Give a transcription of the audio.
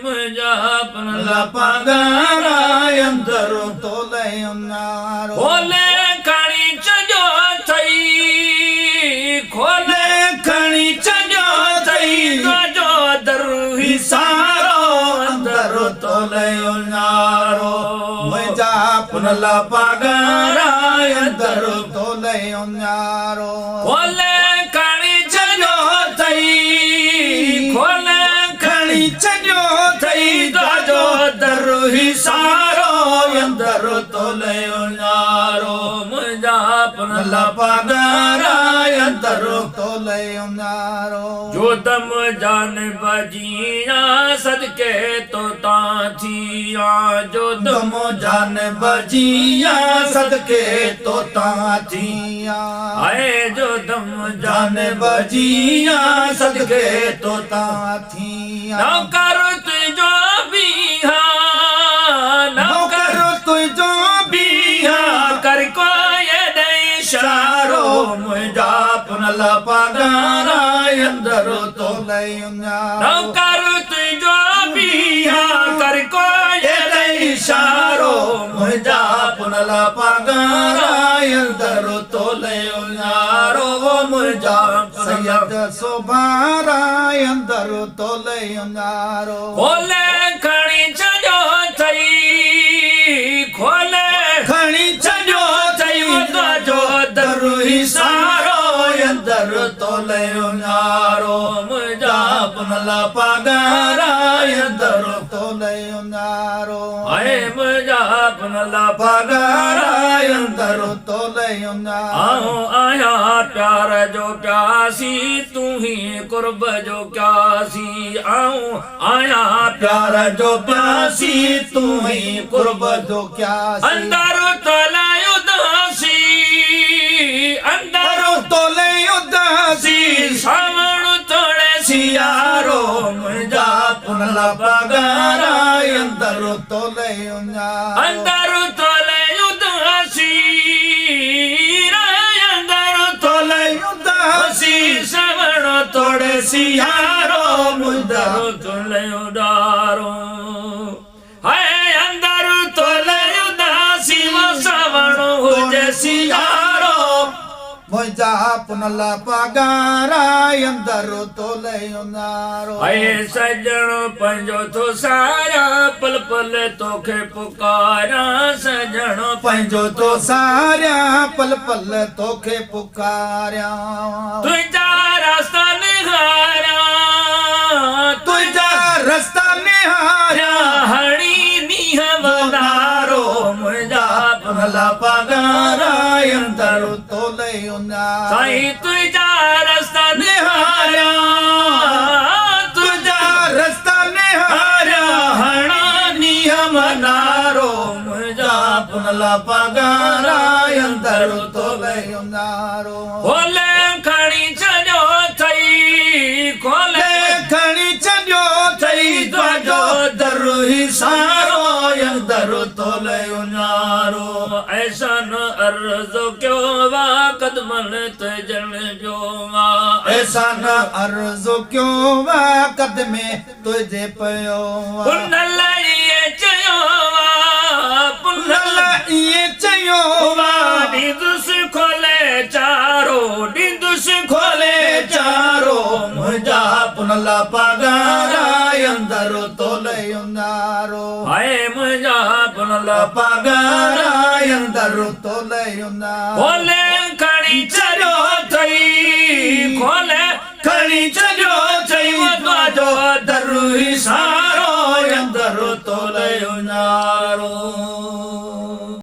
मुझा La pagara yandaru tole yonaro. खोले खणी चजो थई खोले खणी चजो थई जो दर हिसारो अंदर tole yonaro. Muja punala pagara yandaru tole yonaro. खोले खणी चजो थई खोले खणी चजो थई जो दर हिसारो अंदर तोले उन्यारो मुझा La pagara yandaru tole yonaro. जो दम जान बजिया सदके तो ताथिया जो दम दमो जान बजिया सदके तो ताथिया. आए जो दम जान जान बजिया सदके तो ताथिया. नौकर तुझो बिहा नौकर नौकर तुझो बिहा कर को ये इशारो मुझा पुनला पगारा यंदरो तोले यंगारो. नौकर तुझो बिहा कर को ये इशारो मुझा पुनला पगारा यंदरो तोले यंगारो. मुझा सैयद सोबारा यंदरो तोले यंगारो. खोले खणी चजो थई खोले खणी चजो थई जो दर हिसारो यंदर तोले यंगारो. मुझा पुनला पगारा यंदरो तोले यंगारो. आए मुझा पुनला पगारा यंदरो तोले यंगारो. आओ आया प्यार जो प्यासी तू ही कुर्ब जो क्यासी आओ आया प्यार प्यार जो प्यासी तू ही कुर्ब जो क्या. अंदर तला उदासी अंदर तोले उदासी सावण थोड़े सियारो मुझा पुनला पगारा यंदर तोले यंगारो. अंदर तले उदासी अंदर तोले उदासी सावण थोड़े सियारो मुझा तले उदारो है अंदर तले उदासी वो सावण हो सियारो मुझा पुनला पगारा यंदर तोले यंगारो. आए सजण पंजो तो सारा पल पल तोखे पुकारा सजण पंहिंजो तो सारिया पल पल तोखे पुकारिया. तुझा रास्ता निहारा तुझा रस्ता निहारिया हणी नीह वधारो मुझा पुनला पगारा यंदर तोले यंगारो. साईं तुझा रास्ता निहारा तुझा रस्ता निहारिया हणा नीह मनारो मुझा पुनला पगारा यंदर तोले यंगारो. खोले खणी चजो थई खोले खणी चढ़ियो थई जो दर हिसारो यंदर तोले उन्यारो ऐसा न अर्ज क्यों वा कदमन तजन जो वा ऐसा न अर्ज क्यों वा कदमे तुझे पयो. पुनल ये चयो वा पुनल ये चयो वा डिंदुस खोले चारो डिंदुस खोले चारो मुझा पुनला पगारा यंदर तोले यंगारो. हाय मुझा पुनल पगारा यंदर तोले यंगारो. खोले खणी चढ़ो थई खोले खणी चढ़ो थई जो दर हिसारो यंदर तोले उन्यारो.